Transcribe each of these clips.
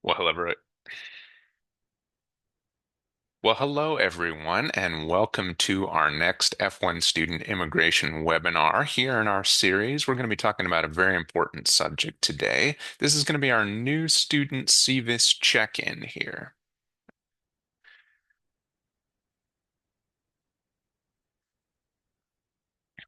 Well, hello, well, hello everyone, and welcome to our next F1 student immigration webinar. Here in our series, we're going to be talking about a very important subject today. This is going to be our new student SEVIS check-in here.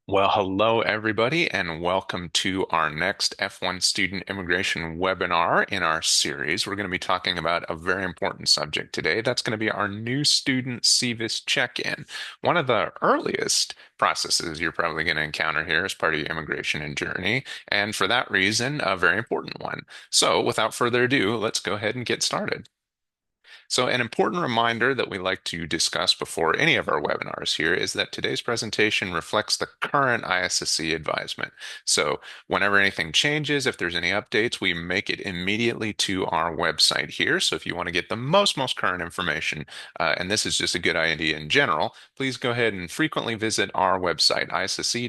Well, hello everybody, and welcome to our next F1 student immigration webinar in our series. We're going to be talking about a very important subject today. That's going to be our new student SEVIS check-in. One of the earliest processes you're probably going to encounter here as part of your immigration and journey, and for that reason, a very important one. So, without further ado, let's go ahead and get started. So, an important reminder that we like to discuss before any of our webinars here is that today's presentation reflects the current ISSC advisement. So, whenever anything changes, if there's any updates, we make it immediately to our website here. So, if you want to get the most current information, and this is just a good idea in general, please go ahead and frequently visit our website, issc.asu.edu.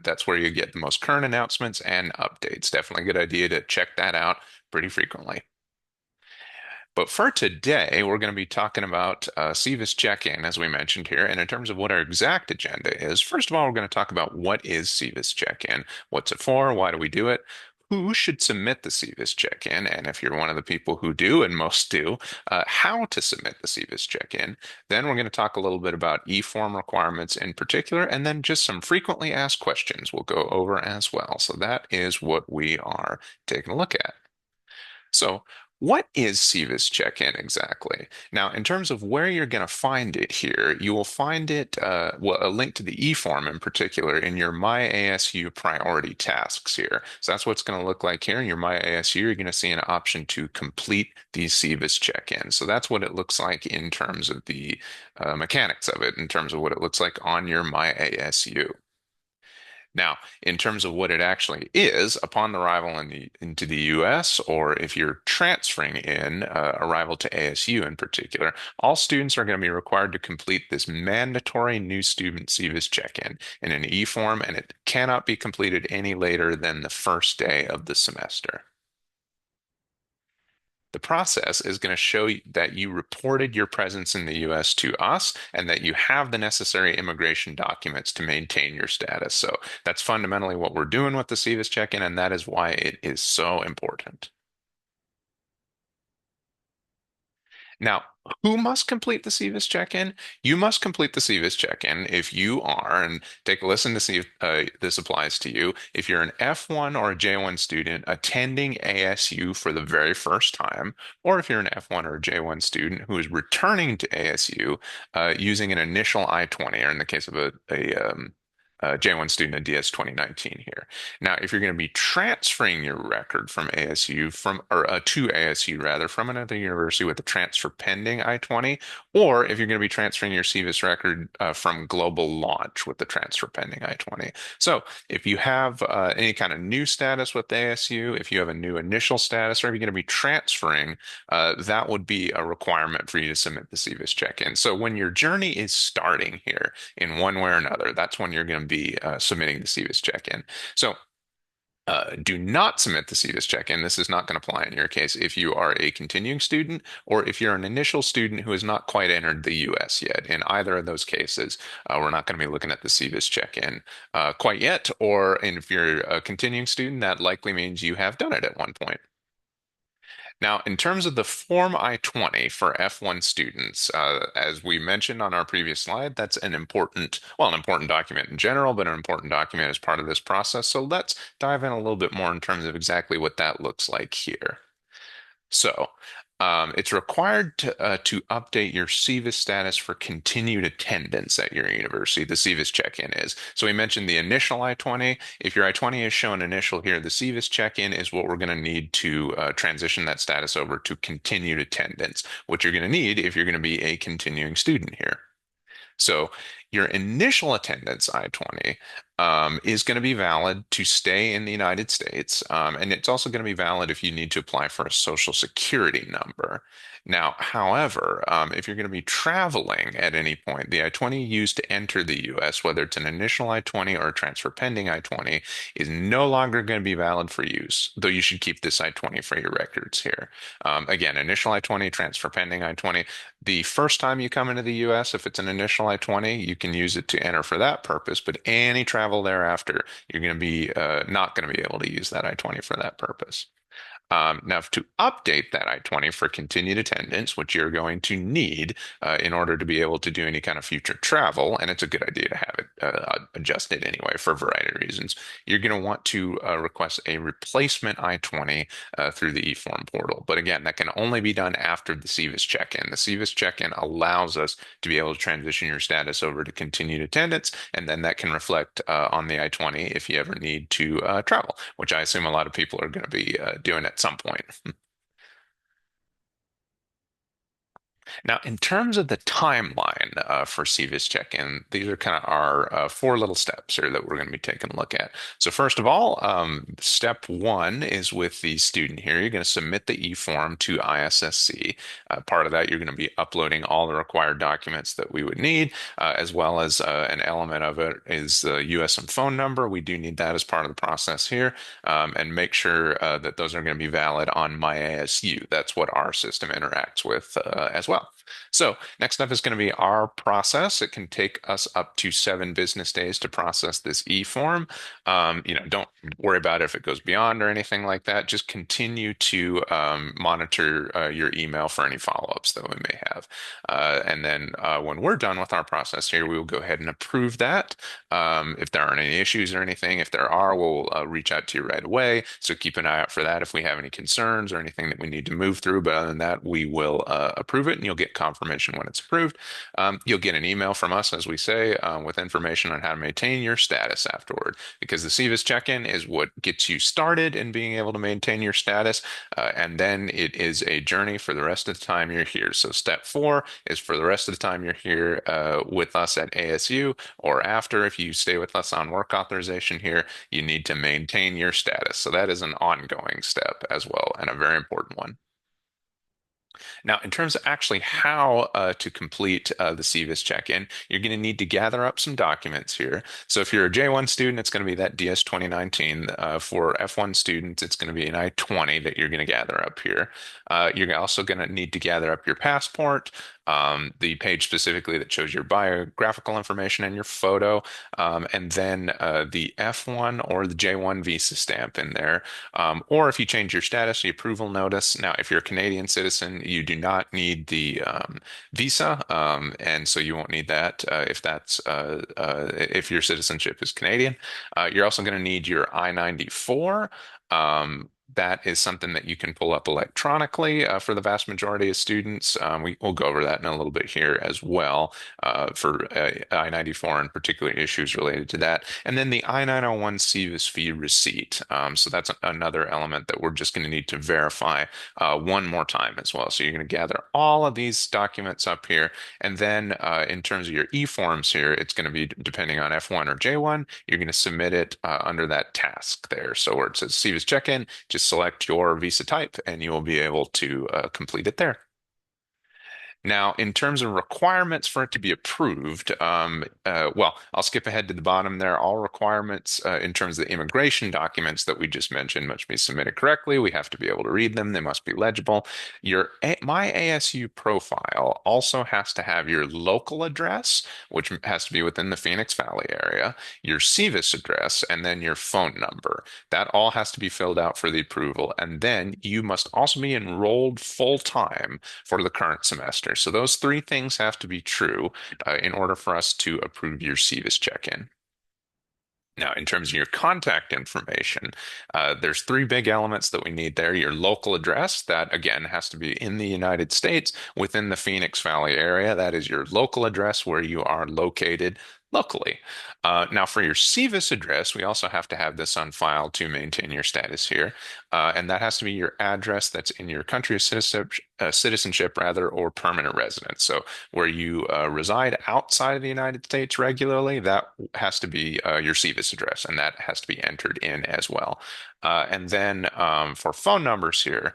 That's where you get the most current announcements and updates. Definitely a good idea to check that out pretty frequently. But for today, we're going to be talking about SEVIS check-in, as we mentioned here. And in terms of what our exact agenda is, first of all, we're going to talk about what is SEVIS check-in, what's it for, why do we do it, who should submit the SEVIS check-in, and if you're one of the people who do, and most do, how to submit the SEVIS check-in. Then we're going to talk a little bit about e-form requirements in particular, and then just some frequently asked questions we'll go over as well. So that is what we are taking a look at. So, what is SEVIS check-in exactly? Now, in terms of where you're going to find it here, you will find it, well, a link to the e-form in particular in your My ASU priority tasks here. So that's what's going to look like here in your My ASU. You're going to see an option to complete the SEVIS check-in. So that's what it looks like in terms of the mechanics of it, in terms of what it looks like on your My ASU. Now, in terms of what it actually is, upon arrival into the US, or if you're transferring in, arrival to ASU in particular, all students are going to be required to complete this mandatory new student SEVIS check-in in an e-form, and it cannot be completed any later than the first day of the semester. The process is going to show that you reported your presence in the US to us and that you have the necessary immigration documents to maintain your status. So that's fundamentally what we're doing with the SEVIS check-in, and that is why it is so important. Now, who must complete the SEVIS check-in? You must complete the SEVIS check-in if you are, and take a listen to see if this applies to you. If you're an F1 or a J1 student attending ASU for the very first time, or if you're an F1 or a J1 student who is returning to ASU using an initial I-20, or in the case of a J1 student, a DS 2019 here. Now, if you're going to be transferring your record from ASU to ASU rather from another university with a transfer pending I-20, or if you're going to be transferring your SEVIS record from Global Launch with the transfer pending I-20. So, if you have any kind of new status with ASU, if you have a new initial status, or if you're going to be transferring, that would be a requirement for you to submit the SEVIS check-in. So, when your journey is starting here in one way or another, that's when you're going to be submitting the SEVIS check-in. So, do not submit the SEVIS check-in. This is not going to apply in your case if you are a continuing student or if you're an initial student who has not quite entered the US yet. In either of those cases, we're not going to be looking at the SEVIS check-in quite yet. And if you're a continuing student, that likely means you have done it at one point. Now, in terms of the Form I-20 for F1 students, as we mentioned on our previous slide, that's an important document in general, but an important document as part of this process. So let's dive in a little bit more in terms of exactly what that looks like here. So, it's required to update your SEVIS status for continued attendance at your university. The SEVIS check-in is. So we mentioned the initial I-20. If your I-20 is shown initial here, the SEVIS check-in is what we're going to need to transition that status over to continued attendance, which you're going to need if you're going to be a continuing student here. So Your initial attendance I-20 is going to be valid to stay in the United States, and it's also going to be valid if you need to apply for a Social Security number. Now, however, if you're going to be traveling at any point, the I-20 used to enter the U.S., whether it's an initial I-20 or a transfer pending I-20, is no longer going to be valid for use, though you should keep this I-20 for your records here. Again, initial I-20, transfer pending I-20. The first time you come into the US, if it's an initial I-20, you can use it to enter for that purpose, but any travel thereafter, you're going to be not going to be able to use that I-20 for that purpose. Now, to update that I-20 for continued attendance, which you're going to need in order to be able to do any kind of future travel, and it's a good idea to have it adjusted anyway for a variety of reasons, you're going to want to request a replacement I-20 through the eForm portal. But again, that can only be done after the SEVIS check-in. The SEVIS check-in allows us to be able to transition your status over to continued attendance, and then that can reflect on the I-20 if you ever need to travel, which I assume a lot of people are going to be doing at some point. Now, in terms of the timeline for SEVIS check-in, these are kind of our four little steps here that we're going to be taking a look at. So first of all, step one is with the student here. You're going to submit the e-form to ISSC. Part of that, you're going to be uploading all the required documents that we would need, as well as an element of it is the USM phone number. We do need that as part of the process here, and make sure that those are going to be valid on my ASU. That's what our system interacts with as well. So next up is going to be our process. It can take us up to 7 business days to process this e-form. Don't worry about it if it goes beyond or anything like that. Just continue to monitor your email for any follow-ups that we may have. And then when we're done with our process here, we will go ahead and approve that. If there aren't any issues or anything, if there are, we'll reach out to you right away. So keep an eye out for that if we have any concerns or anything that we need to move through. But other than that, we will approve it and you'll get confirmation when it's approved. You'll get an email from us, as we say, with information on how to maintain your status afterward, because the SEVIS check-in is what gets you started in being able to maintain your status, and then it is a journey for the rest of the time you're here. So step 4 is for the rest of the time you're here with us at ASU, or after, if you stay with us on work authorization here, you need to maintain your status. So that is an ongoing step as well, and a very important one. Now, in terms of actually how to complete the SEVIS check-in, you're going to need to gather up some documents here. So if you're a J1 student, it's going to be that DS 2019. For F1 students, it's going to be an I-20 that you're going to gather up here. You're also going to need to gather up your passport, the page specifically that shows your biographical information and your photo, and then the F1 or the J1 visa stamp in there. Or if you change your status, the approval notice. Now, if you're a Canadian citizen, you do not need the visa, and so you won't need that if your citizenship is Canadian. You're also going to need your I-94. That is something that you can pull up electronically for the vast majority of students. We'll go over that in a little bit here as well for I-94 and particular issues related to that. And then the I-901 SEVIS fee receipt. So that's another element that we're just going to need to verify one more time as well. So you're going to gather all of these documents up here. And then in terms of your e-forms here, it's going to be depending on F1 or J1, you're going to submit it under that task there. So where it says SEVIS check-in, just select your visa type and you will be able to complete it there. Now, in terms of requirements for it to be approved, well, I'll skip ahead to the bottom there. All requirements in terms of the immigration documents that we just mentioned must be submitted correctly. We have to be able to read them. They must be legible. My ASU profile also has to have your local address, which has to be within the Phoenix Valley area, your SEVIS address, and then your phone number. That all has to be filled out for the approval. And then you must also be enrolled full-time for the current semester. So those 3 things have to be true in order for us to approve your SEVIS check-in. Now, in terms of your contact information, there's 3 big elements that we need there. Your local address, that again has to be in the United States within the Phoenix Valley area. That is your local address where you are located. locally. Now, for your SEVIS address, we also have to have this on file to maintain your status here. And that has to be your address that's in your country of citizenship, rather, or permanent residence. So where you reside outside of the United States regularly, that has to be your SEVIS address, and that has to be entered in as well. And then for phone numbers here,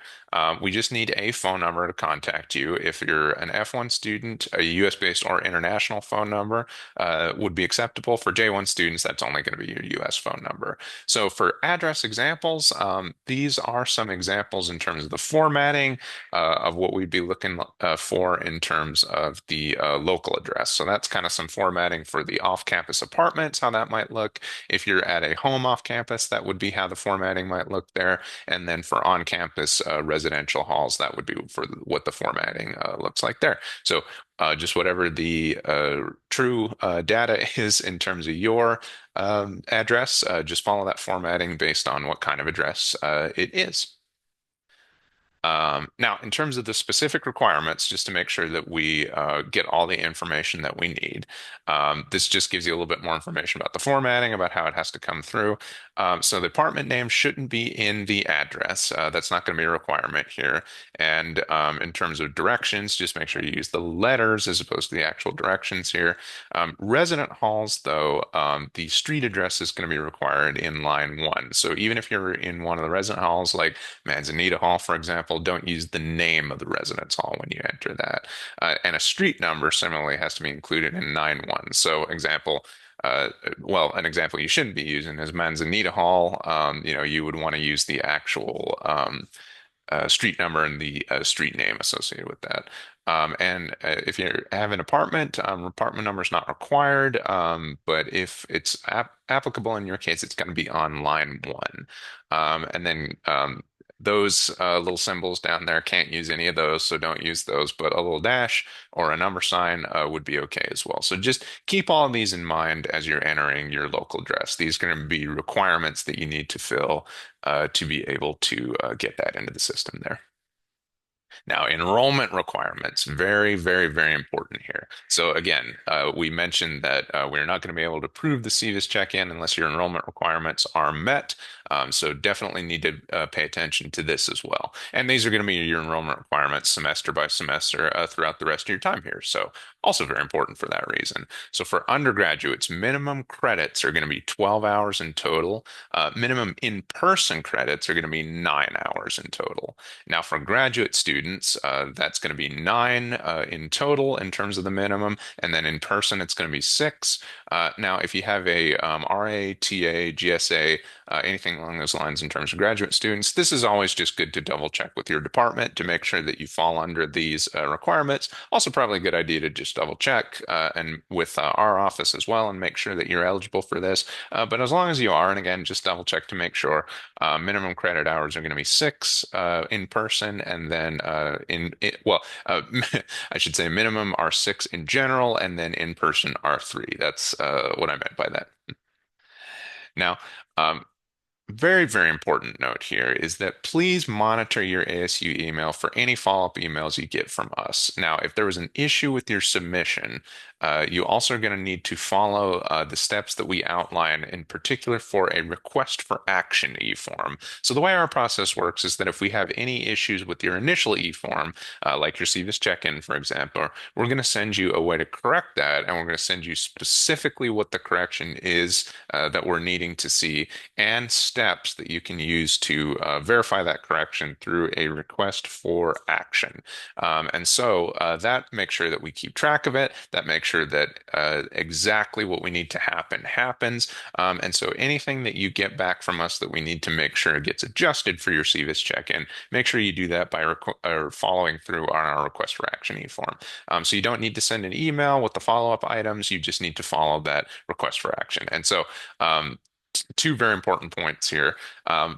we just need a phone number to contact you. If you're an F1 student, a US-based or international phone number would be acceptable. For J1 students, that's only going to be your US phone number. So for address examples, these are some examples in terms of the formatting of what we'd be looking for in terms of the local address. So that's kind of some formatting for the off-campus apartments, how that might look. If you're at a home off campus, that would be how the formatting might look there. And then for on-campus residential halls, that would be for what the formatting looks like there. So just whatever the true data is in terms of your address, just follow that formatting based on what kind of address it is. Now, in terms of the specific requirements, just to make sure that we get all the information that we need, this just gives you a little bit more information about the formatting, about how it has to come through. So the department name shouldn't be in the address. That's not going to be a requirement here. And in terms of directions, just make sure you use the letters as opposed to the actual directions here. Resident halls, though, the street address is going to be required in line one. So even if you're in one of the resident halls, like Manzanita Hall, for example, don't use the name of the residence hall when you enter that. And a street number similarly has to be included in 9-1. So example, well, an example you shouldn't be using is Manzanita Hall. You would want to use the actual street number and the street name associated with that. And if you have an apartment, apartment number is not required, but if it's applicable in your case, it's going to be on line one. And then those little symbols down there, can't use any of those, so don't use those, but a little dash or a number sign would be okay as well. So just keep all of these in mind as you're entering your local address. These are going to be requirements that you need to fill to be able to get that into the system there. Now, enrollment requirements, very, very, very important here. So again, we mentioned that we're not going to be able to prove the SEVIS check-in unless your enrollment requirements are met. So definitely need to pay attention to this as well. And these are going to be your enrollment requirements semester by semester throughout the rest of your time here. So also very important for that reason. So for undergraduates, minimum credits are going to be 12 hours in total. Minimum in-person credits are going to be 9 hours in total. Now, for graduate students, that's going to be 9 in total in terms of the minimum, and then in person, it's going to be 6. Now, if you have a RA, TA, GSA, anything along those lines in terms of graduate students, this is always just good to double check with your department to make sure that you fall under these requirements. Also, probably a good idea to just double check and with our office as well and make sure that you're eligible for this. But as long as you are, and again, just double check to make sure minimum credit hours are going to be 6 in person, and then I should say minimum are 6 in general, and then in person are 3. That's what I meant by that. Now, um, very, very important note here is that please monitor your ASU email for any follow-up emails you get from us. Now, if there was an issue with your submission, you also are going to need to follow the steps that we outline, in particular for a request for action e-form. So the way our process works is that if we have any issues with your initial e-form, like your SEVIS check-in, for example, we're going to send you a way to correct that, and we're going to send you specifically what the correction is that we're needing to see, and steps that you can use to verify that correction through a request for action. And so that makes sure that we keep track of it, that makes sure that exactly what we need to happen happens. And so anything that you get back from us that we need to make sure gets adjusted for your SEVIS check-in, make sure you do that by following through on our request for action e-form. So you don't need to send an email with the follow-up items, you just need to follow that request for action. And so two very important points here.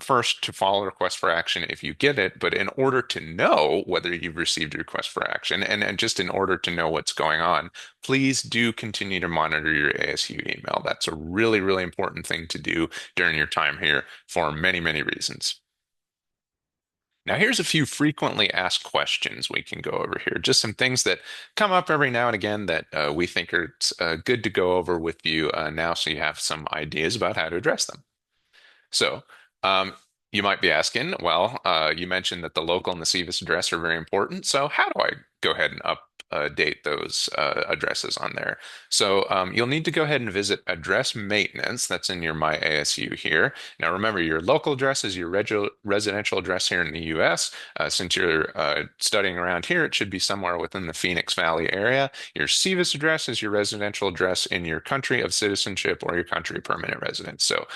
First, to follow a request for action if you get it, but in order to know whether you've received a request for action, and just in order to know what's going on, please do continue to monitor your ASU email. That's a really, really important thing to do during your time here for many, many reasons. Now, here's a few frequently asked questions we can go over here. Just some things that come up every now and again that we think are good to go over with you now so you have some ideas about how to address them. So, um, you might be asking, well, you mentioned that the local and the SEVIS address are very important. So, how do I go ahead and update those addresses on there? So, you'll need to go ahead and visit address maintenance. That's in your My ASU here. Now, remember, your local address is your residential address here in the U.S. Since you're studying around here, it should be somewhere within the Phoenix Valley area. Your SEVIS address is your residential address in your country of citizenship or your country of permanent residence. So,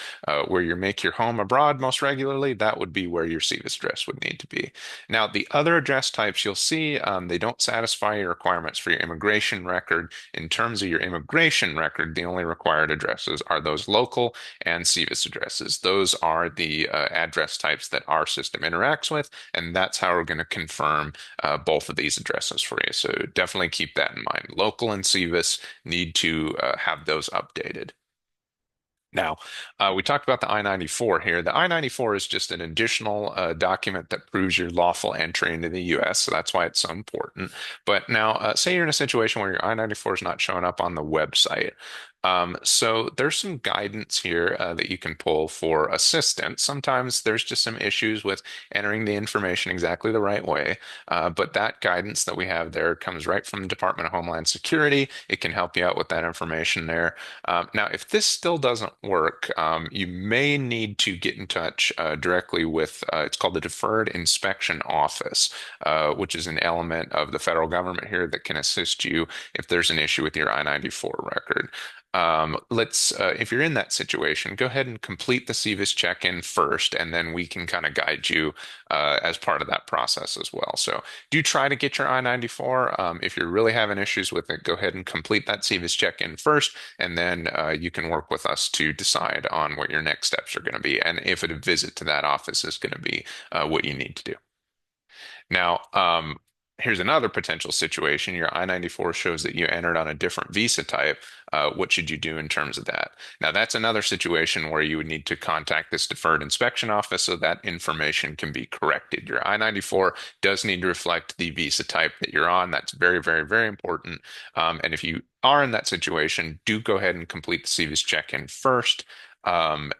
where you make your home abroad most regularly, that would be where your SEVIS address would need to be. Now, the other address types you'll see, they don't satisfy your requirements for your immigration record. In terms of your immigration record, the only required addresses are those local and SEVIS addresses. Those are the address types that our system interacts with, and that's how we're going to confirm both of these addresses for you. So definitely keep that in mind. Local and SEVIS need to have those updated. Now, we talked about the I-94 here. The I-94 is just an additional document that proves your lawful entry into the U.S., so that's why it's so important. But now, say you're in a situation where your I-94 is not showing up on the website. So there's some guidance here that you can pull for assistance. Sometimes there's just some issues with entering the information exactly the right way, but that guidance that we have there comes right from the Department of Homeland Security. It can help you out with that information there. Now, if this still doesn't work, you may need to get in touch directly with, it's called the Deferred Inspection Office, which is an element of the federal government here that can assist you if there's an issue with your I-94 record. If you're in that situation, go ahead and complete the SEVIS check-in first, and then we can kind of guide you as part of that process as well. So do try to get your I-94. If you're really having issues with it, go ahead and complete that SEVIS check-in first, and then you can work with us to decide on what your next steps are going to be, and if a visit to that office is going to be what you need to do. Now, here's another potential situation. Your I-94 shows that you entered on a different visa type. What should you do in terms of that? Now, that's another situation where you would need to contact this deferred inspection office so that information can be corrected. Your I-94 does need to reflect the visa type that you're on. That's very, very, very important. And if you are in that situation, do go ahead and complete the SEVIS check-in first. And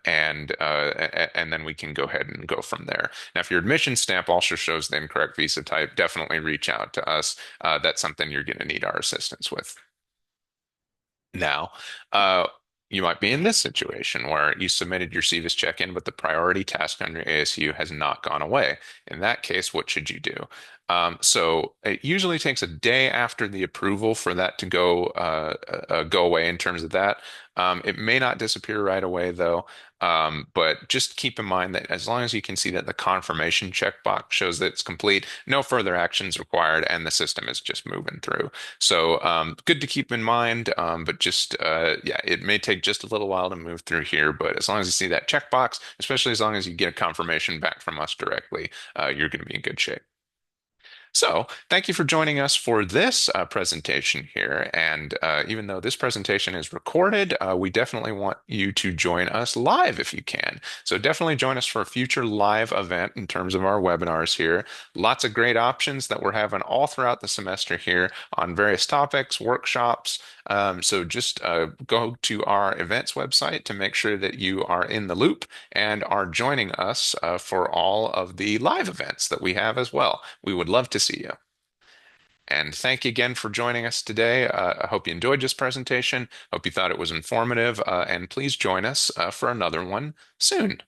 then we can go ahead and go from there. Now, if your admission stamp also shows the incorrect visa type, definitely reach out to us. That's something you're going to need our assistance with. Now, you might be in this situation where you submitted your SEVIS check-in, but the priority task on your ASU has not gone away. In that case, what should you do? So it usually takes a day after the approval for that to go away in terms of that. It may not disappear right away though. But just keep in mind that as long as you can see that the confirmation checkbox shows that it's complete, no further actions required, and the system is just moving through. So good to keep in mind, but just yeah, it may take just a little while to move through here. But as long as you see that checkbox, especially as long as you get a confirmation back from us directly, you're going to be in good shape. So, thank you for joining us for this presentation here. And even though this presentation is recorded, we definitely want you to join us live if you can. So, definitely join us for a future live event in terms of our webinars here. Lots of great options that we're having all throughout the semester here on various topics, workshops. So, just go to our events website to make sure that you are in the loop and are joining us for all of the live events that we have as well. We would love to see you. And thank you again for joining us today. I hope you enjoyed this presentation. Hope you thought it was informative. And please join us for another one soon.